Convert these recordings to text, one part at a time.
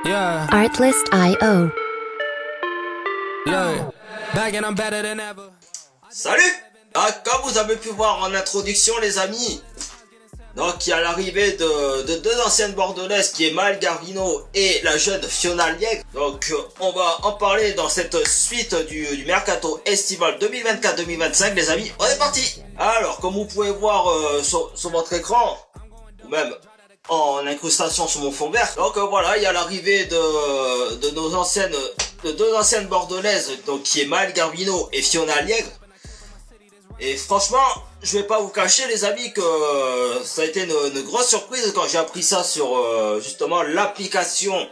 Yeah. Artlist.io. Look, back and I'm better than ever. Salut! Comme vous avez pu voir en introduction les amis, donc il y a l'arrivée de deux anciennes bordelaises qui est Maëlle Garvino et la jeune Fiona Liègre. Donc on va en parler dans cette suite du Mercato estival 2024-2025 les amis, on est parti! Alors comme vous pouvez voir sur votre écran, ou même en incrustation sur mon fond vert, donc voilà, il y a l'arrivée de deux anciennes bordelaises, donc qui est Maëlle Garvino et Fiona Liègre. Et franchement, je vais pas vous cacher les amis que ça a été une grosse surprise quand j'ai appris ça sur justement l'application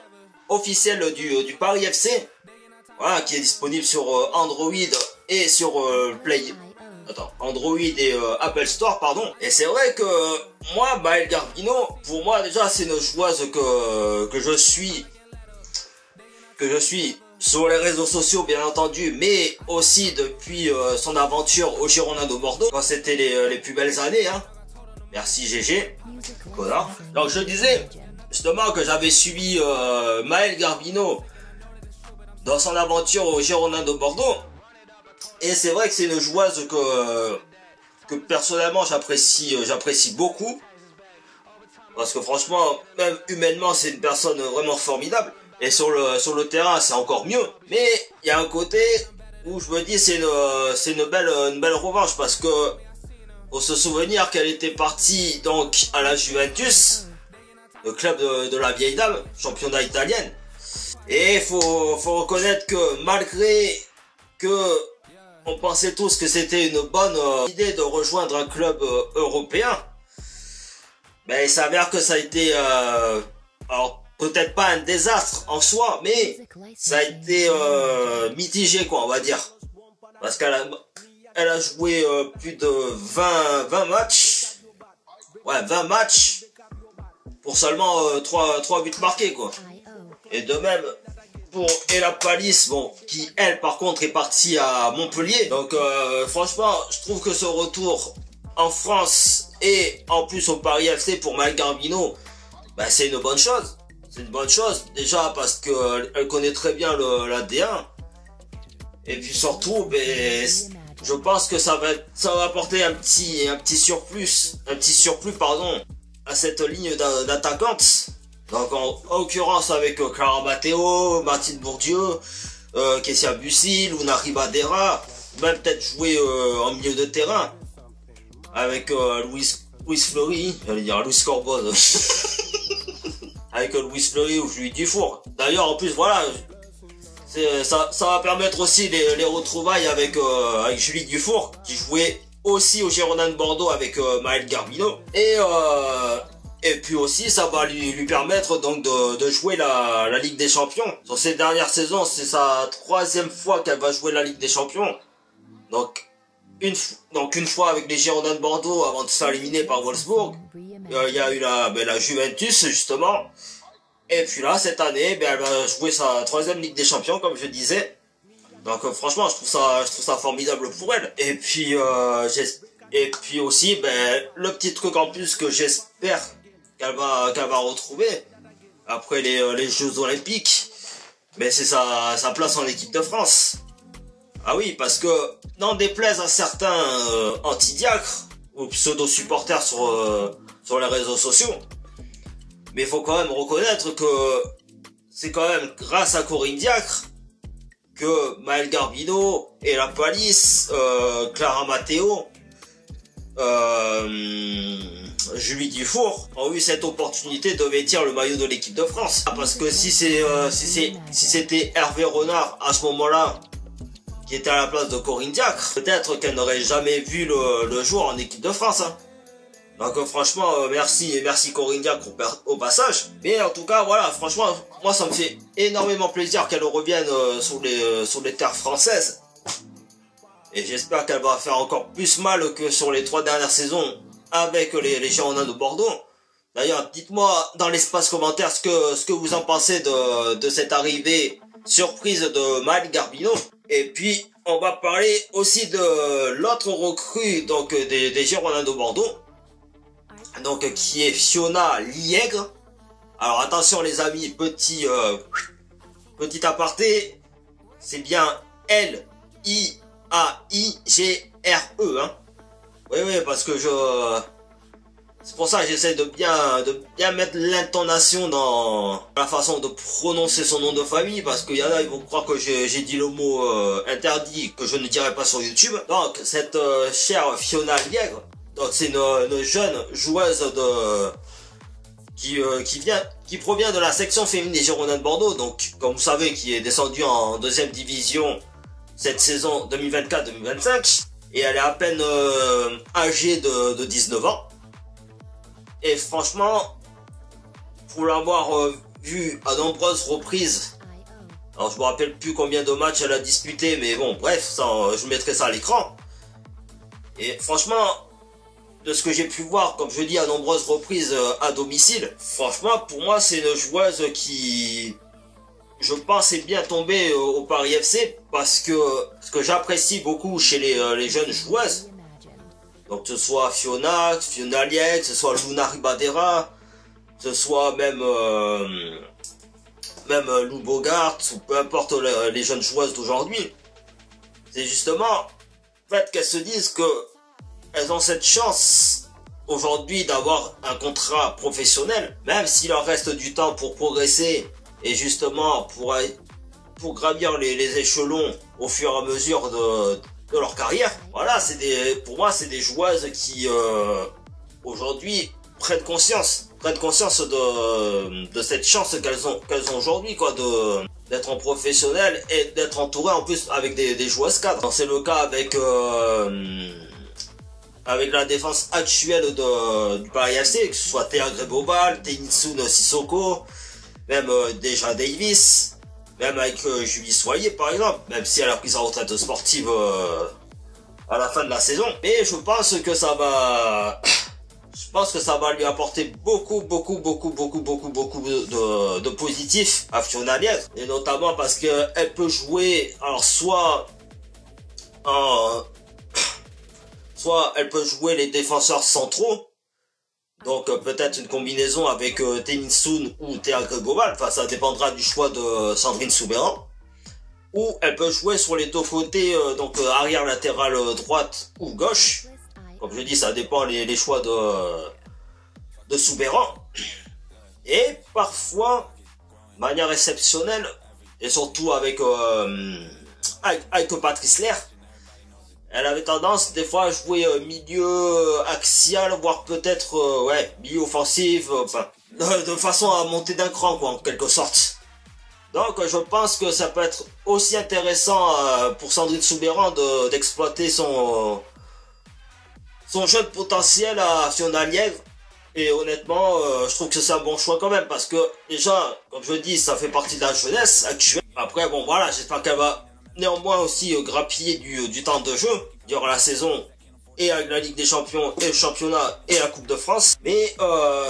officielle du Paris FC. Voilà, qui est disponible sur Android et sur Android et Apple Store, pardon. Et c'est vrai que moi, Maëlle Garvino, pour moi déjà c'est une joueuse que je suis sur les réseaux sociaux bien entendu, mais aussi depuis son aventure au Girondins de Bordeaux, quand c'était les plus belles années, hein. Merci GG, connard. Donc je disais justement que j'avais suivi Maëlle Garvino dans son aventure au Girondins de Bordeaux, et c'est vrai que c'est une joueuse que personnellement j'apprécie beaucoup, parce que franchement, même humainement, c'est une personne vraiment formidable. Et sur le terrain, c'est encore mieux. Mais il y a un côté où je me dis c'est une belle revanche, parce que faut se souvenir qu'elle était partie donc à la Juventus, le club de la vieille dame, championnat italienne. Et faut reconnaître que malgré que on pensait tous que c'était une bonne idée de rejoindre un club européen, ben il s'avère que ça a été alors peut-être pas un désastre en soi, mais ça a été mitigé quoi, on va dire, parce qu'elle a joué plus de 20 matchs, ouais 20 matchs pour seulement 3 buts marqués quoi. Et de même pour Ella Palis, bon, qui elle par contre est partie à Montpellier. Donc franchement je trouve que ce retour en France et en plus au Paris FC pour Maëlle Garvino, bah, c'est une bonne chose. C'est une bonne chose, déjà parce qu'elle connaît très bien la D1. Et puis surtout, ben, je pense que ça va apporter un petit surplus pardon, à cette ligne d'attaquantes. Donc en l'occurrence avec Clara Matteo, Martine Bourdieu, Kessia Bussi, Luna Ribadera, même peut-être jouer en milieu de terrain avec Louis Fleury, j'allais dire Louis Corboz. Avec Louis Fleury ou Julie Dufour. D'ailleurs, en plus, voilà, ça va permettre aussi les retrouvailles avec Julie Dufour, qui jouait aussi au Girondins de Bordeaux avec Maëlle Garvino. Et puis aussi, ça va lui permettre donc de jouer la Ligue des Champions. Sur ces dernières saisons, c'est sa 3e fois qu'elle va jouer la Ligue des Champions. Donc une fois avec les Girondins de Bordeaux avant de se faire éliminer par Wolfsburg. Il y a eu la Juventus justement. Et puis là cette année elle va jouer sa 3e Ligue des Champions comme je disais. Donc franchement je trouve ça formidable pour elle. Et puis aussi le petit truc en plus que j'espère qu'elle va retrouver après les Jeux Olympiques, mais c'est sa place en équipe de France. Ah oui, parce que n'en déplaise à certains anti-diacres ou pseudo-supporters sur les réseaux sociaux, mais il faut quand même reconnaître que c'est quand même grâce à Corinne Diacre que Maëlle Garvino, Ella Palis, Clara Matteo, Julie Dufour ont eu cette opportunité de vêtir le maillot de l'équipe de France. Parce que si c'était Hervé Renard à ce moment-là qui était à la place de Corinne Diacre, peut-être qu'elle n'aurait jamais vu le jour en équipe de France, hein. Donc franchement merci Corinne Diacre au passage. Mais en tout cas voilà, franchement moi ça me fait énormément plaisir qu'elle revienne sur les terres françaises. Et j'espère qu'elle va faire encore plus mal que sur les 3 dernières saisons avec les Girondins de Bordeaux. D'ailleurs dites-moi dans l'espace commentaire ce que vous en pensez de cette arrivée surprise de Maëlle Garvino. Et puis on va parler aussi de l'autre recrue donc des Girondins de Bordeaux, donc qui est Fiona Liègre. Alors attention les amis, petit aparté, c'est bien L-I-A-I-G-R-E, hein. Oui, parce que c'est pour ça que j'essaie de bien mettre l'intonation dans la façon de prononcer son nom de famille, parce qu'il y en a, ils vont croire que j'ai dit le mot interdit, que je ne dirai pas sur YouTube. Donc, cette chère Fiona Liègre, donc c'est une jeune joueuse qui provient de la section féminine des Girondins de Bordeaux, donc, comme vous savez, qui est descendue en deuxième division cette saison 2024-2025, et elle est à peine âgée de 19 ans. Et franchement, pour l'avoir vu à nombreuses reprises, alors je me rappelle plus combien de matchs elle a disputé, mais bon, bref, ça, je mettrai ça à l'écran. Et franchement, de ce que j'ai pu voir, comme je dis, à nombreuses reprises à domicile, franchement, pour moi, c'est une joueuse qui, je pense, est bien tombée au Paris FC, parce que ce que j'apprécie beaucoup chez les jeunes joueuses, donc que ce soit Fiona Liègre, que ce soit Luna Ribadera, que ce soit même Lou Bogart, ou peu importe les jeunes joueuses d'aujourd'hui, c'est justement le fait qu'elles se disent que elles ont cette chance aujourd'hui d'avoir un contrat professionnel, même s'il leur reste du temps pour progresser et justement pour gravir les échelons au fur et à mesure de leur carrière. Voilà, pour moi c'est des joueuses qui aujourd'hui prennent conscience de cette chance qu'elles ont aujourd'hui, quoi, d'être en professionnel et d'être entourées en plus avec des joueuses cadres. C'est le cas avec la défense actuelle du Paris FC, que ce soit Théa Grébobal, Tenitsun Sissoko, même Deja Davis, même avec Julie Soyer par exemple, même si elle a pris sa retraite sportive à la fin de la saison. Mais je pense que ça va lui apporter beaucoup de positif à Fiona Liègre, et notamment parce qu'elle peut jouer, alors soit elle peut jouer les défenseurs centraux, donc peut-être une combinaison avec Tenitsun ou Théa Grébobal, enfin ça dépendra du choix de Sandrine Soubeyran, ou elle peut jouer sur les deux côtés, donc arrière latérale droite ou gauche. Comme je dis, ça dépend les choix de Soubeyran. Et parfois, de manière exceptionnelle, et surtout avec Patrice Lerre, elle avait tendance des fois à jouer milieu axial, voire peut-être milieu offensif, enfin, de façon à monter d'un cran, quoi, en quelque sorte. Donc je pense que ça peut être aussi intéressant pour Sandrine Soubeyran d'exploiter son jeune potentiel à Fiona Liègre. Et honnêtement, je trouve que c'est un bon choix quand même, parce que déjà, comme je dis, ça fait partie de la jeunesse actuelle. Après, bon voilà, j'espère qu'elle va néanmoins aussi grappiller du temps de jeu durant la saison, et avec la Ligue des Champions, et le championnat, et la Coupe de France. Mais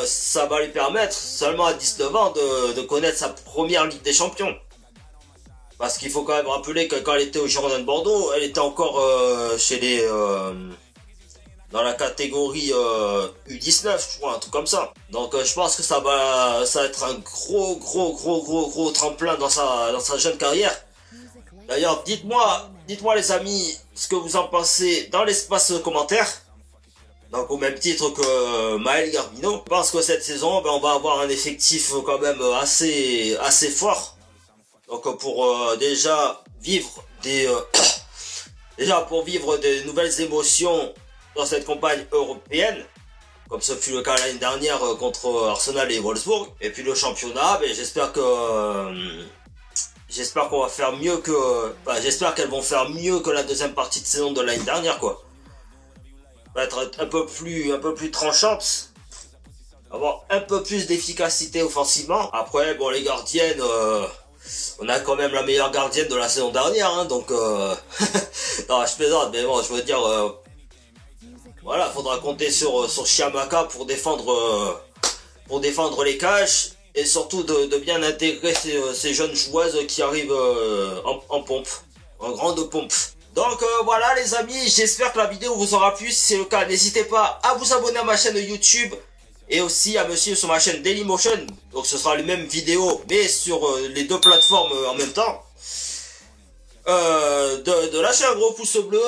ça va lui permettre, seulement à 19 ans, de connaître sa première Ligue des Champions. Parce qu'il faut quand même rappeler que quand elle était au Girondins de Bordeaux, elle était encore chez dans la catégorie U19, je crois, un truc comme ça. Donc je pense que ça va être un gros tremplin dans sa jeune carrière. D'ailleurs, dites-moi les amis, ce que vous en pensez dans l'espace commentaire. Donc au même titre que Maël Garbino. Je pense que cette saison, on va avoir un effectif quand même assez fort. Donc pour déjà vivre des nouvelles émotions dans cette campagne européenne, comme ce fut le cas l'année dernière contre Arsenal et Wolfsburg. Et puis le championnat, j'espère qu'on va faire mieux j'espère qu'elles vont faire mieux que la deuxième partie de saison de l'année dernière, quoi. Va être un peu plus tranchante, avoir un peu plus d'efficacité offensivement. Après, bon, les gardiennes, on a quand même la meilleure gardienne de la saison dernière, hein, donc non, je plaisante, mais bon, je veux dire, voilà, faudra compter sur Chiamaka pour défendre les cages. Et surtout de bien intégrer ces jeunes joueuses qui arrivent en pompe, en grande pompe. Donc voilà les amis, j'espère que la vidéo vous aura plu. Si c'est le cas, n'hésitez pas à vous abonner à ma chaîne YouTube Et aussi à me suivre sur ma chaîne Dailymotion. Donc ce sera les mêmes vidéos, mais sur les deux plateformes en même temps. De lâcher un gros pouce bleu,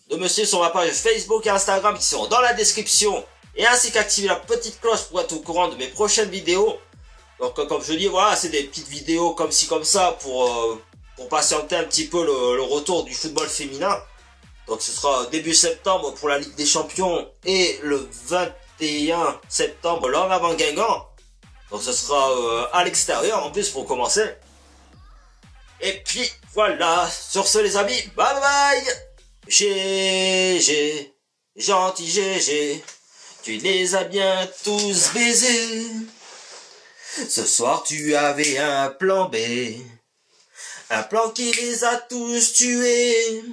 de me suivre sur ma page Facebook et Instagram qui seront dans la description, et ainsi qu'activer la petite cloche pour être au courant de mes prochaines vidéos. Donc comme je dis, voilà, c'est des petites vidéos comme ci comme ça pour patienter un petit peu le retour du football féminin. Donc ce sera début septembre pour la Ligue des Champions et le 21 septembre l'en avant Guingamp. Donc ce sera à l'extérieur en plus pour commencer. Et puis voilà, sur ce les amis, bye bye. GG, gentil GG, tu les as bien tous baisés. Ce soir tu avais un plan B, un plan qui les a tous tués.